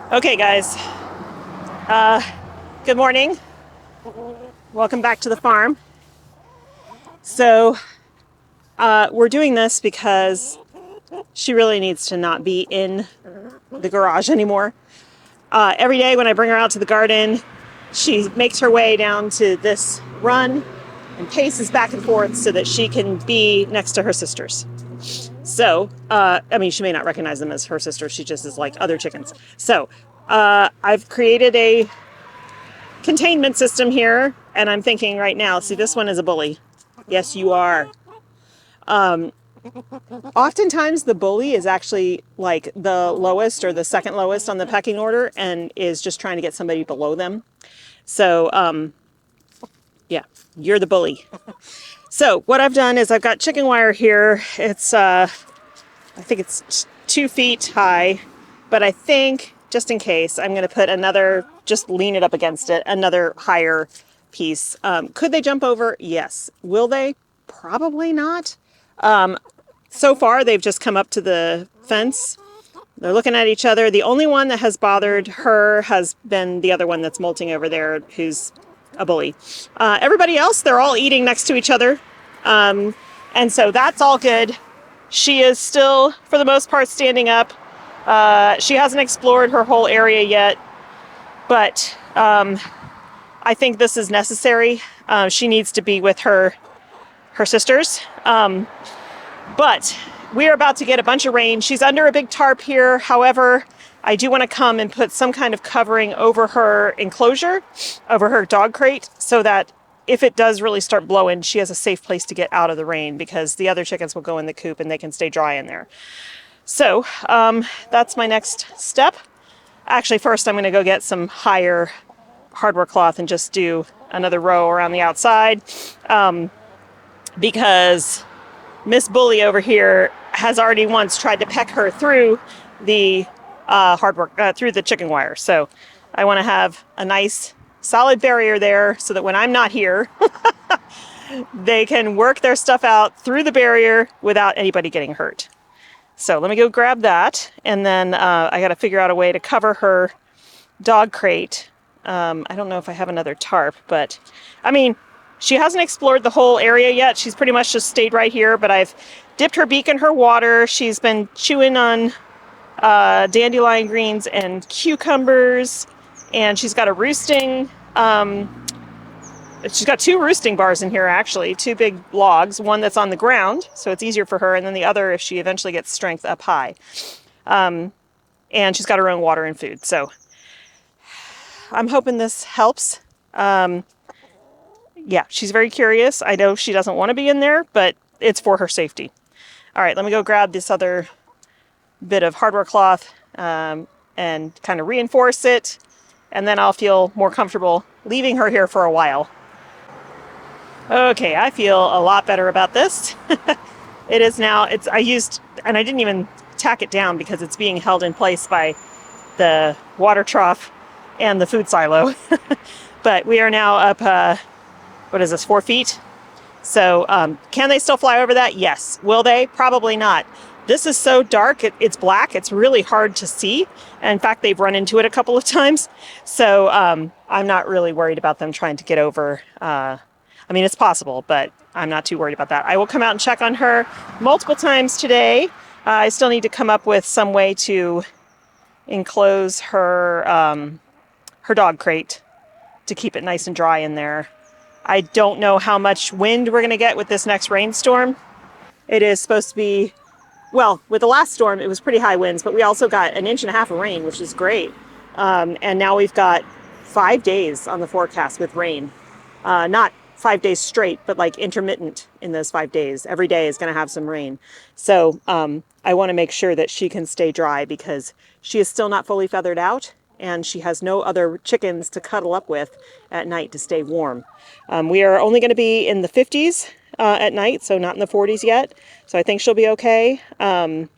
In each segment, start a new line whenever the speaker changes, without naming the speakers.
Okay, guys. Uh, Good morning. Welcome back to the farm. So, we're doing this because she really needs to not be in the garage anymore. Every day when I bring her out to the garden, she makes her way down to this run and paces back and forth so that she can be next to her sisters. So, she may not recognize them as her sisters. She just is like other chickens. So, I've created a containment system here, and I'm thinking right now, see, this one is a bully. Yes, you are. Oftentimes the bully is actually like the lowest or the second lowest on the pecking order and is just trying to get somebody below them. So, yeah, you're the bully. So what I've done is I've got chicken wire here. It's, I think it's 2 feet high, but I think just in case, I'm going to put another, just lean it up against it, another higher piece. Could they jump over? Yes. Will they? Probably not. So far, they've just come up to the fence. They're looking at each other. The only one that has bothered her has been the other one that's molting over there, who's a bully. Everybody else, they're all eating next to each other. And so that's all good. She is still, for the most part, standing up. She hasn't explored her whole area yet, but I think this is necessary. She needs to be with her sisters. But we are about to get a bunch of rain. She's under a big tarp here. However, I do want to come and put some kind of covering over her enclosure, over her dog crate, so that if it does really start blowing, she has a safe place to get out of the rain, because the other chickens will go in the coop and they can stay dry in there. So that's my next step. Actually, first I'm going to go get some higher hardware cloth and just do another row around the outside, because Miss Bully over here has already once tried to peck her through the through the chicken wire. So I want to have a nice solid barrier there so that when I'm not here, they can work their stuff out through the barrier without anybody getting hurt. So let me go grab that, and then I got to figure out a way to cover her dog crate. I don't know if I have another tarp, but I mean, she hasn't explored the whole area yet. She's pretty much just stayed right here, but I've dipped her beak in her water. She's been chewing on dandelion greens and cucumbers, and she's got a roosting. She's got 2 roosting bars in here, actually, 2 big logs, one that's on the ground, so it's easier for her, and then the other, if she eventually gets strength, up high. And she's got her own water and food, so I'm hoping this helps. Yeah, she's very curious. I know she doesn't want to be in there, but it's for her safety. All right, let me go grab this other bit of hardware cloth and kind of reinforce it, and then I'll feel more comfortable leaving her here for a while. Okay, I feel a lot better about this. It is now, I didn't even tack it down because it's being held in place by the water trough and the food silo. But we are now up, what is this, 4 feet? So can they still fly over that? Yes. Will they? Probably not. This is so dark, it's black, it's really hard to see. And in fact, they've run into it a couple of times. So I'm not really worried about them trying to get over. I mean, it's possible, but I'm not too worried about that. I will come out and check on her multiple times today. I still need to come up with some way to enclose her, her dog crate to keep it nice and dry in there. I don't know how much wind we're going to get with this next rainstorm. It is supposed to be, well, with the last storm, it was pretty high winds, but we also got 1.5 inches of rain, which is great. And now we've got 5 days on the forecast with rain. Not 5 days straight, but like intermittent in those 5 days. Every day is going to have some rain. So I want to make sure that she can stay dry, because she is still not fully feathered out, and she has no other chickens to cuddle up with at night to stay warm. We are only going to be in the 50s at night, so not in the 40s yet. So I think she'll be okay. But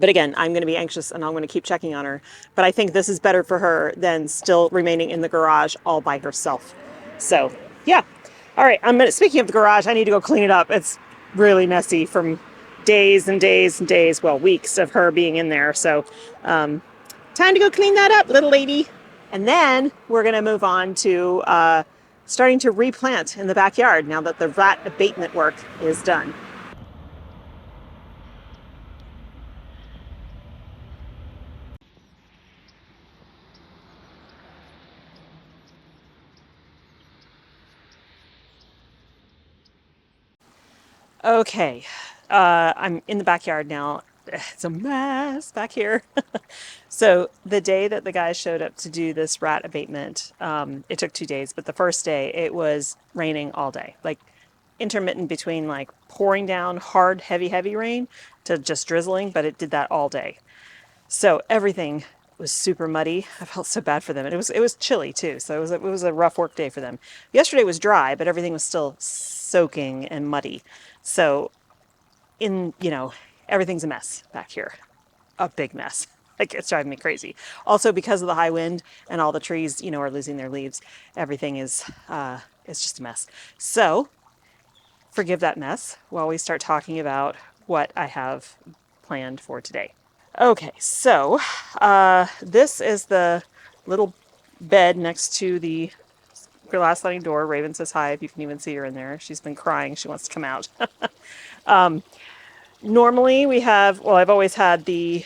again, I'm going to be anxious, and I'm going to keep checking on her. But I think this is better for her than still remaining in the garage all by herself. So yeah. All right. Speaking of the garage, I need to go clean it up. It's really messy from days and days and days, well, weeks of her being in there. So time to go clean that up, little lady. And then we're going to move on to starting to replant in the backyard now that the rat abatement work is done. Okay, I'm in the backyard now. It's a mess back here. So the day that the guys showed up to do this rat abatement, it took 2 days, but the first day it was raining all day, like intermittent between like pouring down hard, heavy rain to just drizzling, but it did that all day. So everything was super muddy. I felt so bad for them. And it was chilly too. So it was a rough work day for them. Yesterday was dry, but everything was still soaking and muddy. So everything's a mess back here. A big mess. Like, it's driving me crazy. Also, because of the high wind and all the trees, are losing their leaves, everything is it's just a mess. So forgive that mess while we start talking about what I have planned for today. Okay, so this is the little bed next to the glass sliding door. Raven says hi, if you can even see her in there. She's been crying. She wants to come out. Normally we have, well, I've always had the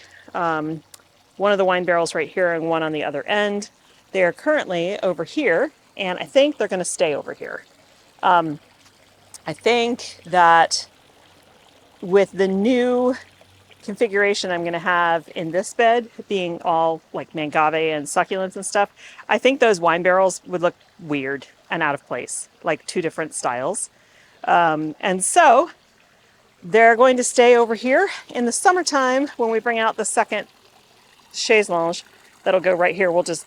one of the wine barrels right here and one on the other end. They are currently over here, and I think they're going to stay over here. I think that with the new configuration I'm going to have in this bed being all like mangave and succulents and stuff, I think those wine barrels would look weird and out of place, like two different styles. And so they're going to stay over here. In the summertime, when we bring out the second chaise lounge, that'll go right here. We'll just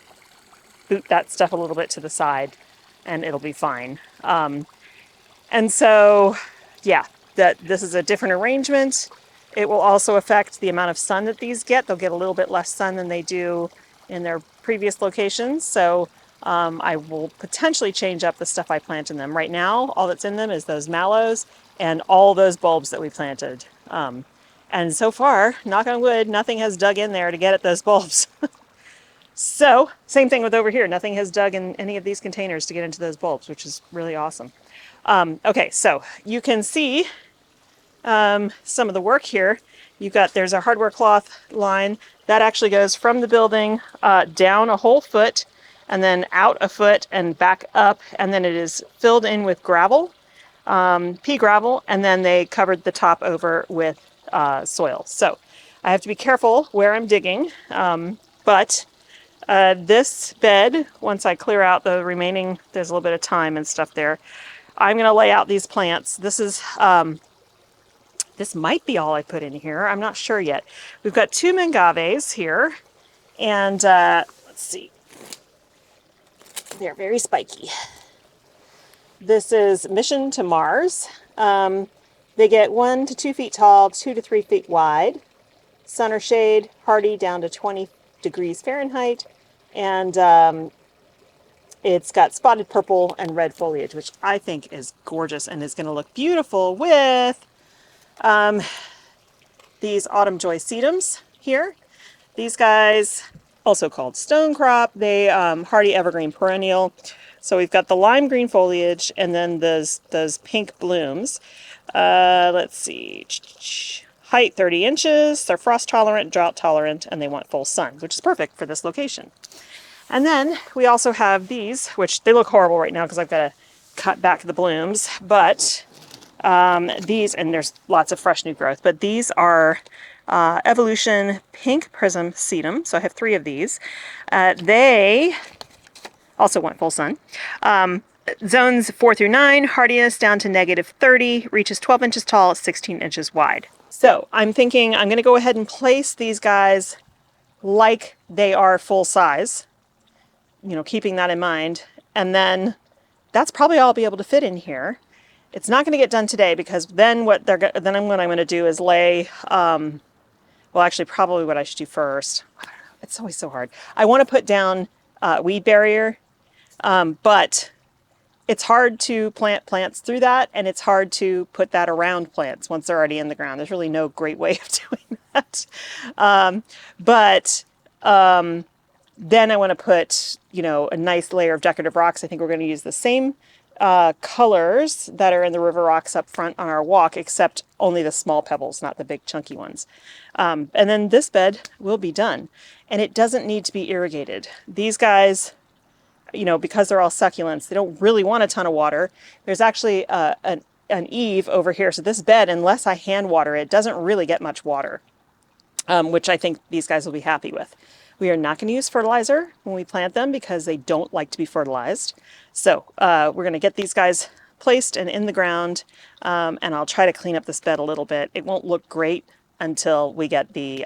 boot that stuff a little bit to the side and it'll be fine. And so, yeah, that this is a different arrangement. It will also affect the amount of sun that these get. They'll get a little bit less sun than they do in their previous locations. So I will potentially change up the stuff I plant in them. Right now, all that's in them is those mallows and all those bulbs that we planted. And so far, knock on wood, nothing has dug in there to get at those bulbs. So, same thing with over here. Nothing has dug in any of these containers to get into those bulbs, which is really awesome. Okay, so you can see some of the work here. There's a hardware cloth line that actually goes from the building down a whole foot and then out a foot and back up, and then it is filled in with gravel, pea gravel, and then they covered the top over with soil. So I have to be careful where I'm digging, but this bed, once I clear out the remaining, there's a little bit of thyme and stuff there, I'm going to lay out these plants. This might be all I put in here. I'm not sure yet. We've got two mangaves here, and let's see. They're very spiky. This is Mission to Mars. They get 1 to 2 feet tall, 2 to 3 feet wide. Sun or shade, hardy down to 20 degrees Fahrenheit, and it's got spotted purple and red foliage, which I think is gorgeous and is going to look beautiful with these autumn joy sedums here. These guys, also called stone crop, they hardy evergreen perennial. So we've got the lime green foliage and then those pink blooms. Let's see. Height 30 inches. They're frost tolerant, drought tolerant, and they want full sun, which is perfect for this location. And then we also have these, which they look horrible right now because I've got to cut back the blooms, but these, and there's lots of fresh new growth, but these are Evolution Pink Prism Sedum. So I have 3 of these. They also want full sun. Zones 4 through 9, hardiness down to -30, reaches 12 inches tall, 16 inches wide. So I'm thinking I'm going to go ahead and place these guys like they are full size, keeping that in mind. And then that's probably all I'll be able to fit in here. It's not going to get done today because then what I'm going to do is lay, well, actually probably what I should do first. It's always so hard. I want to put down weed barrier, but it's hard to plant plants through that, and it's hard to put that around plants once they're already in the ground. There's really no great way of doing that. But Then I want to put, you know, a nice layer of decorative rocks. I think we're going to use the same colors that are in the river rocks up front on our walk, except only the small pebbles, not the big chunky ones. And then this bed will be done. And it doesn't need to be irrigated. These guys, you know, because they're all succulents, they don't really want a ton of water. There's actually an eave over here. So this bed, unless I hand water it, doesn't really get much water, which I think these guys will be happy with. We are not going to use fertilizer when we plant them because they don't like to be fertilized. So we're going to get these guys placed and in the ground, and I'll try to clean up this bed a little bit. It won't look great until we get the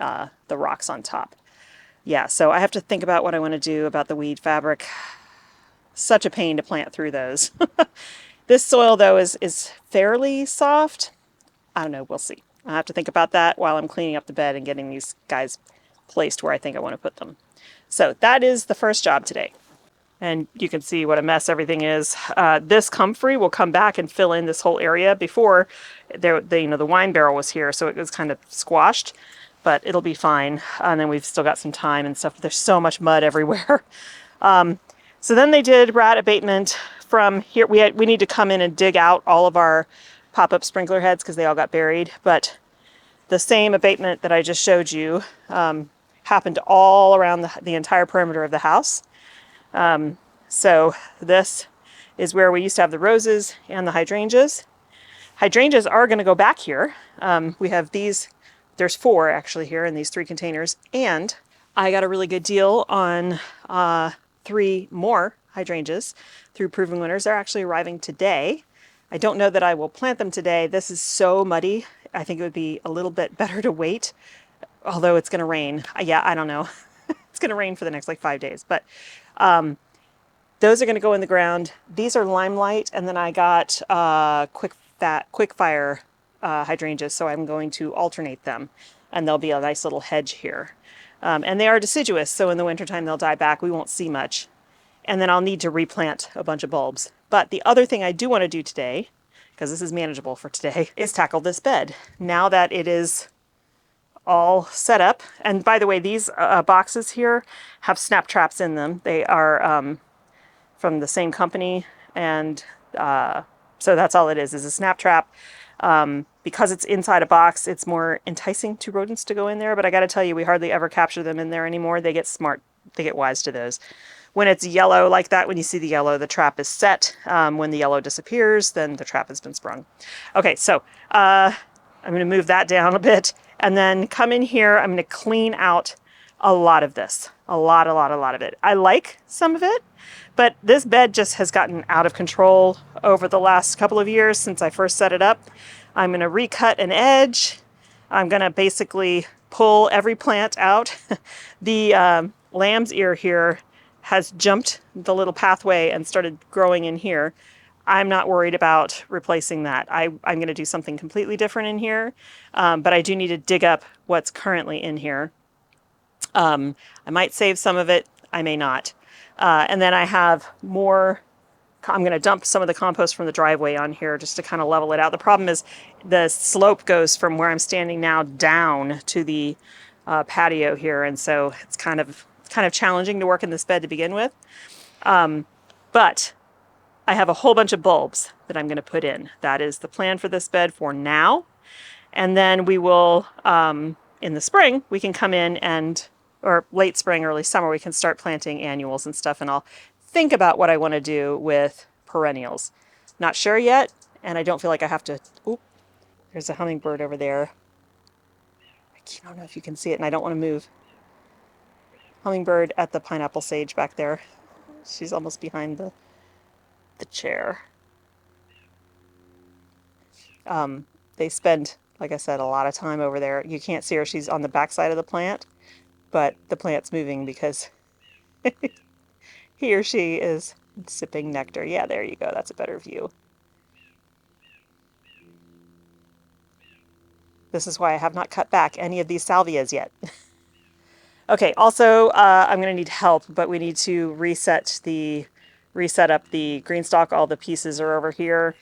rocks on top. Yeah, so I have to think about what I want to do about the weed fabric. Such a pain to plant through those. This soil, though, is fairly soft. I don't know, we'll see. I'll have to think about that while I'm cleaning up the bed and getting these guys placed where I think I want to put them. So that is the first job today. And you can see what a mess everything is. This comfrey will come back and fill in this whole area. Before, the wine barrel was here, so it was kind of squashed, but it'll be fine. And then we've still got some time and stuff. There's so much mud everywhere. So then they did rat abatement from here. We need to come in and dig out all of our pop-up sprinkler heads because they all got buried. But the same abatement that I just showed you happened all around the entire perimeter of the house. So this is where we used to have the roses and the hydrangeas. Hydrangeas are going to go back here. We have these, there's 4 actually here in these 3 containers. And I got a really good deal on 3 more hydrangeas through Proven Winners. They're actually arriving today. I don't know that I will plant them today. This is so muddy. I think it would be a little bit better to wait, although it's going to rain. Yeah, I don't know. It's going to rain for the next like 5 days, but those are going to go in the ground. These are Limelight, and then I got quick fire hydrangeas, so I'm going to alternate them, and there'll be a nice little hedge here. And they are deciduous, so in the wintertime they'll die back. We won't see much. And then I'll need to replant a bunch of bulbs. But the other thing I do want to do today, because this is manageable for today, is tackle this bed. Now that it is all set up, and by the way, these boxes here have snap traps in them. They are from the same company, and so that's all it is a snap trap. Because it's inside a box, it's more enticing to rodents to go in there, but I got to tell you, we hardly ever capture them in there anymore. They get smart, they get wise to those. When it's yellow like that, when you see the yellow, the trap is set. When the yellow disappears, then the trap has been sprung. Okay, so I'm going to move that down a bit, and then come in here. I'm going to clean out a lot of this, a lot of it. I like some of it, but this bed just has gotten out of control over the last couple of years since I first set it up. I'm going to recut an edge. I'm going to basically pull every plant out. The lamb's ear here has jumped the little pathway and started growing in here. I'm not worried about replacing that. I'm going to do something completely different in here, but I do need to dig up what's currently in here. I might save some of it. I may not. And then I have more. I'm going to dump some of the compost from the driveway on here just to kind of level it out. The problem is the slope goes from where I'm standing now down to the patio here, and so it's kind of challenging to work in this bed to begin with. But I have a whole bunch of bulbs that I'm going to put in. That is the plan for this bed for now. And then we will, in the spring, we can come in or late spring, early summer, we can start planting annuals and stuff, and I'll think about what I want to do with perennials. Not sure yet, and I don't feel like I have to. Oop, there's a hummingbird over there. I don't know if you can see it, and I don't want to move. Hummingbird at the pineapple sage back there. She's almost behind the chair. They spend, like I said, a lot of time over there. You can't see her. She's on the back side of the plant, but the plant's moving because he or she is sipping nectar. Yeah, there you go. That's a better view. This is why I have not cut back any of these salvias yet. Okay, also, I'm going to need help, but we need to reset up the green stalk. All the pieces are over here.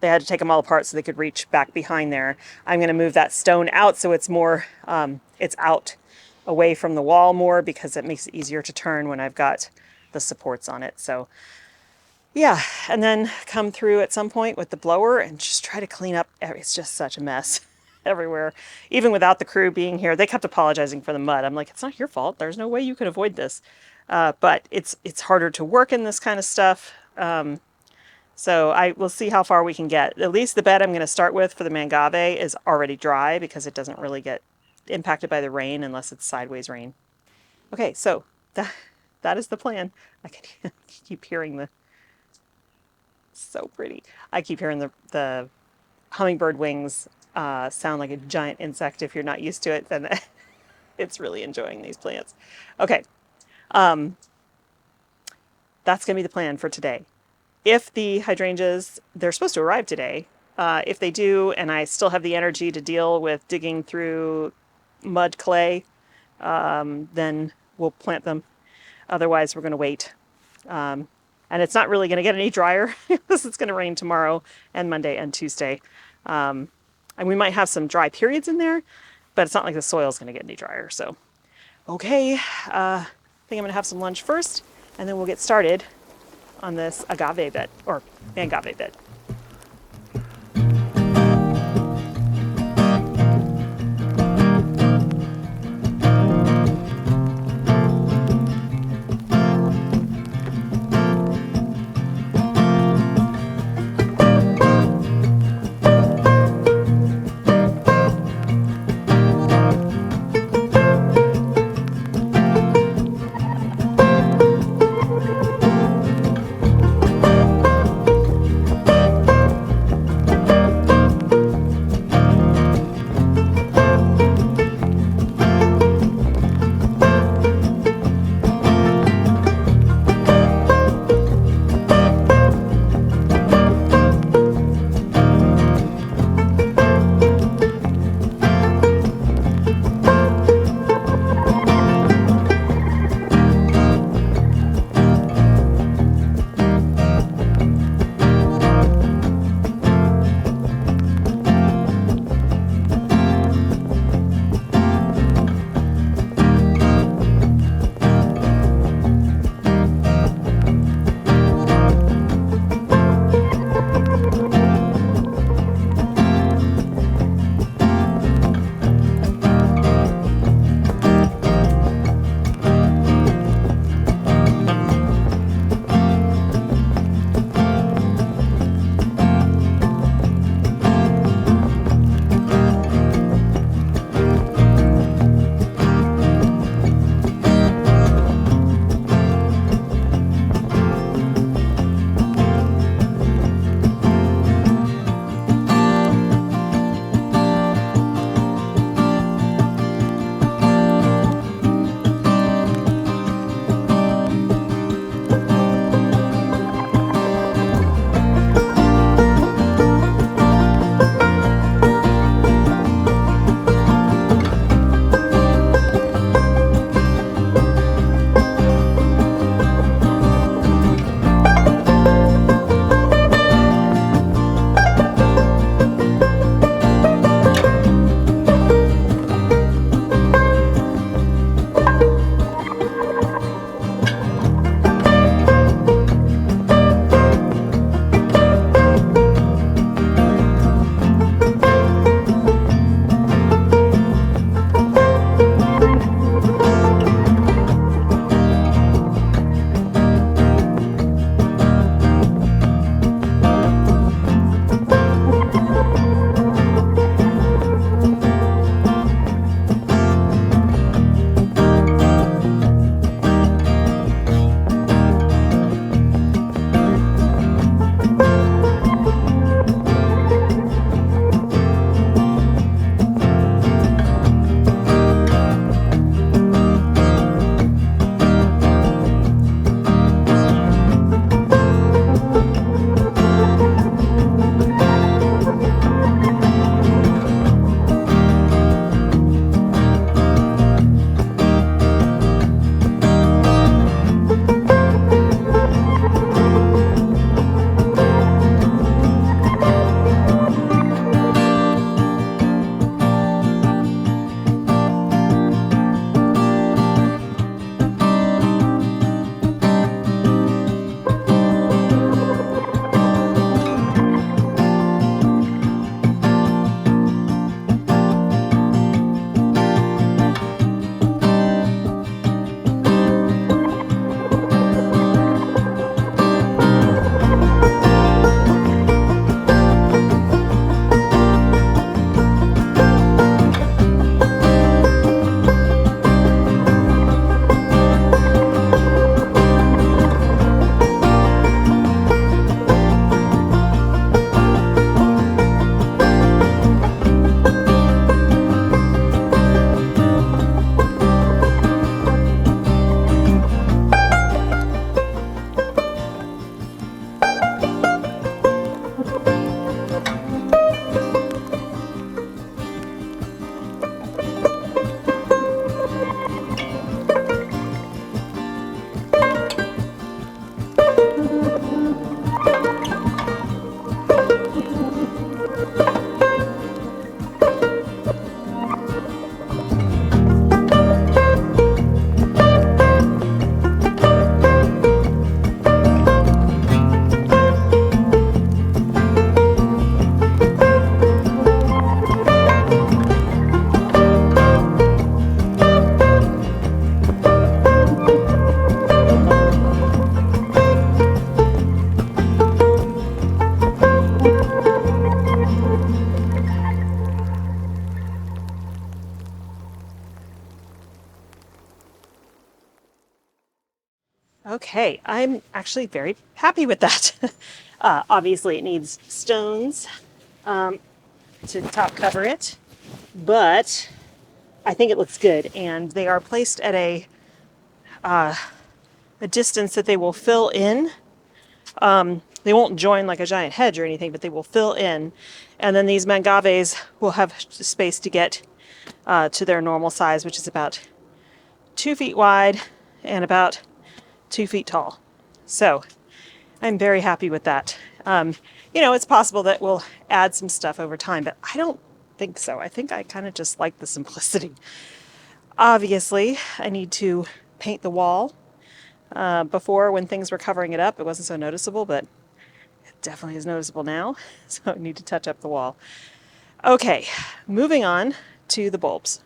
they had to take them all apart so they could reach back behind there. I'm going to move that stone out so it's more, it's out away from the wall more, because it makes it easier to turn when I've got the supports on it. So yeah, and then come through at some point with the blower and just try to clean up. It's just such a mess everywhere. Even without the crew being here, they kept apologizing for the mud. I'm like, it's not your fault. There's no way you could avoid this. But it's harder to work in this kind of stuff. So I will see how far we can get. At least the bed I'm going to start with for the mangave is already dry, because it doesn't really get impacted by the rain unless it's sideways rain. Okay, so that is the plan. I can keep hearing the, so pretty. I keep hearing the hummingbird wings sound like a giant insect. If you're not used to it, then it's really enjoying these plants. Okay, that's going to be the plan for today. If the hydrangeas, they're supposed to arrive today. If they do, and I still have the energy to deal with digging through mud clay, then we'll plant them. Otherwise, we're going to wait. And it's not really going to get any drier because it's going to rain tomorrow and Monday and Tuesday. And we might have some dry periods in there, but it's not like the soil's going to get any drier. So, okay, I think I'm going to have some lunch first, and then we'll get started on this agave bed, or mangave bed. Okay, I'm actually very happy with that. Obviously, it needs stones to top cover it, but I think it looks good, and they are placed at a distance that they will fill in. They won't join like a giant hedge or anything, but they will fill in, and then these mangaves will have space to get to their normal size, which is about 2 feet wide and about 2 feet tall. So I'm very happy with that. It's possible that we'll add some stuff over time, but I don't think so. I think I kind of just like the simplicity. Obviously, I need to paint the wall. Before, when things were covering it up, it wasn't so noticeable, but it definitely is noticeable now. So I need to touch up the wall. Okay, moving on to the bulbs.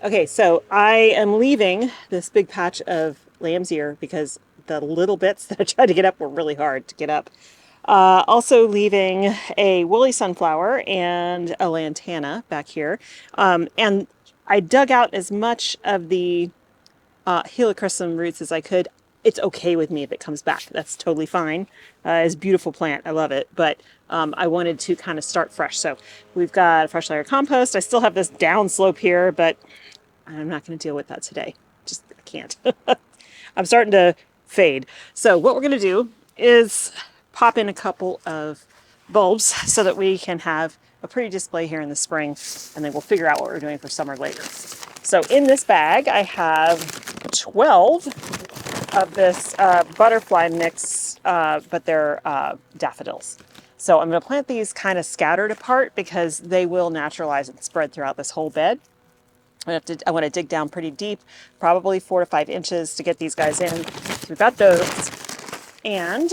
Okay, so I am leaving this big patch of lamb's ear because the little bits that I tried to get up were really hard to get up. Also leaving a woolly sunflower and a lantana back here. And I dug out as much of the helichrysum roots as I could. It's okay with me if it comes back. That's totally fine. It's a beautiful plant. I love it. But I wanted to kind of start fresh. So we've got a fresh layer of compost. I still have this down slope here, but I'm not going to deal with that today. Just, I can't. I'm starting to fade. So what we're going to do is pop in a couple of bulbs so that we can have a pretty display here in the spring, and then we'll figure out what we're doing for summer later. So in this bag, I have 12 of this butterfly mix, but they're daffodils. So I'm going to plant these kind of scattered apart because they will naturalize and spread throughout this whole bed. I want to dig down pretty deep, probably 4 to 5 inches to get these guys in. So we've got those. And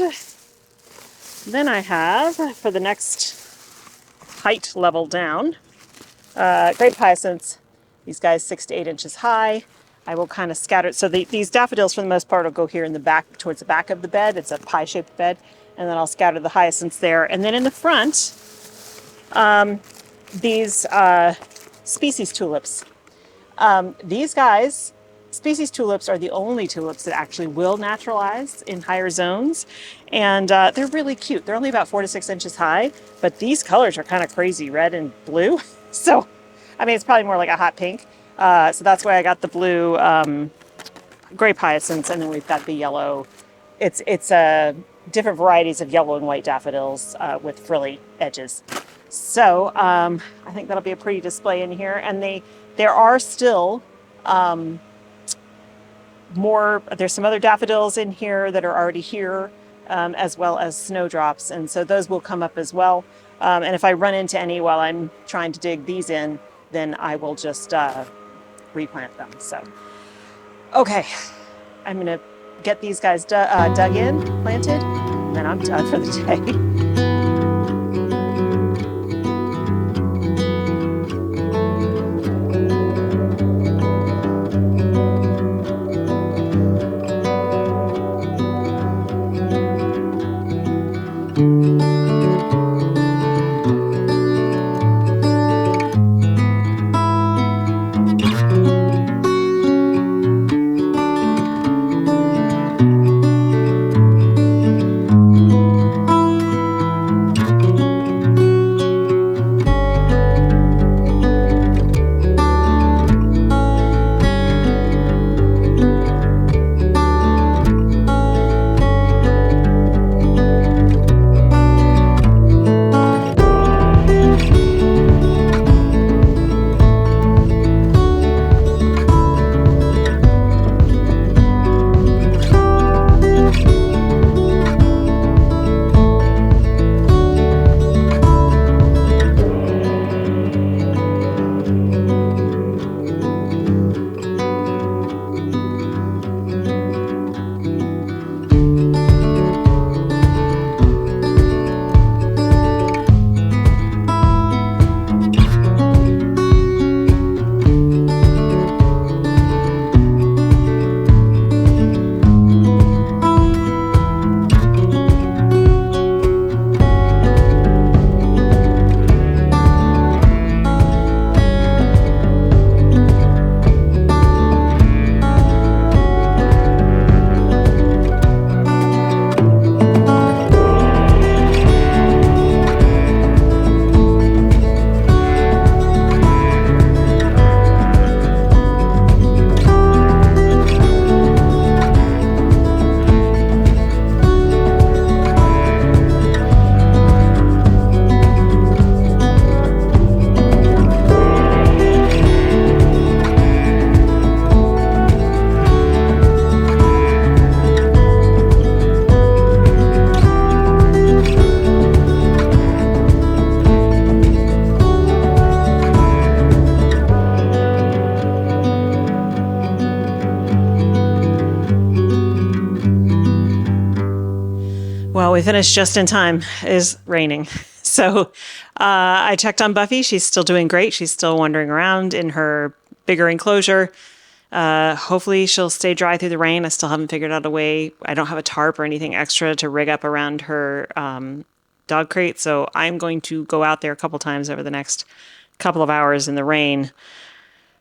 then I have, for the next height level down, grape hyacinths. These guys 6 to 8 inches high. I will kind of scatter. So these daffodils, for the most part, will go here in the back, towards the back of the bed. It's a pie-shaped bed. And then I'll scatter the hyacinths there. And then in the front, these species tulips. These guys, species tulips, are the only tulips that actually will naturalize in higher zones. And they're really cute. They're only about 4 to 6 inches high, but these colors are kind of crazy, red and blue. So, I mean, it's probably more like a hot pink. So that's why I got the blue grape hyacinths, and then we've got the yellow. It's different varieties of yellow and white daffodils with frilly edges. So I think that'll be a pretty display in here. And there are still there's some other daffodils in here that are already here, as well as snowdrops. And so those will come up as well. And if I run into any while I'm trying to dig these in, then I will just replant them. So, okay, I'm gonna get these guys dug in, planted, and then I'm done for the day. we finished just in time. It is raining. So I checked on Buffy. She's still doing great. She's still wandering around in her bigger enclosure. Hopefully she'll stay dry through the rain. I still haven't figured out a way. I don't have a tarp or anything extra to rig up around her dog crate. So I'm going to go out there a couple times over the next couple of hours in the rain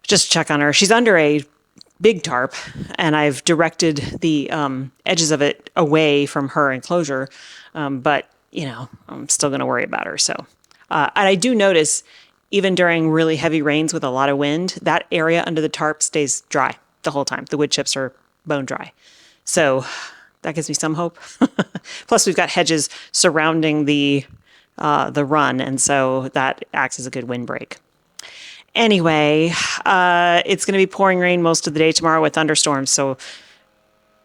just to check on her. She's under a big tarp, and I've directed the edges of it away from her enclosure. But, I'm still going to worry about her. So, and I do notice, even during really heavy rains with a lot of wind, that area under the tarp stays dry the whole time. The wood chips are bone dry. So that gives me some hope. Plus, we've got hedges surrounding the run, and so that acts as a good windbreak. Anyway, it's going to be pouring rain most of the day tomorrow with thunderstorms, so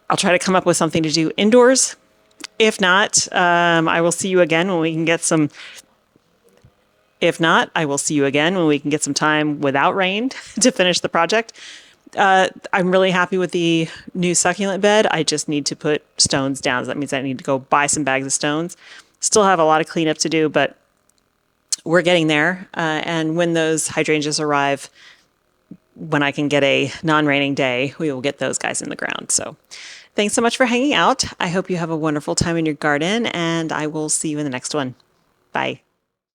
I'll try to come up with something to do indoors. If not, I will see you again when we can get some. If not, I will see you again when we can get some time without rain to finish the project. I'm really happy with the new succulent bed. I just need to put stones down. So that means I need to go buy some bags of stones. Still have a lot of cleanup to do, but we're getting there. And when those hydrangeas arrive, when I can get a non-raining day, we will get those guys in the ground. So thanks so much for hanging out. I hope you have a wonderful time in your garden, and I will see you in the next one. Bye.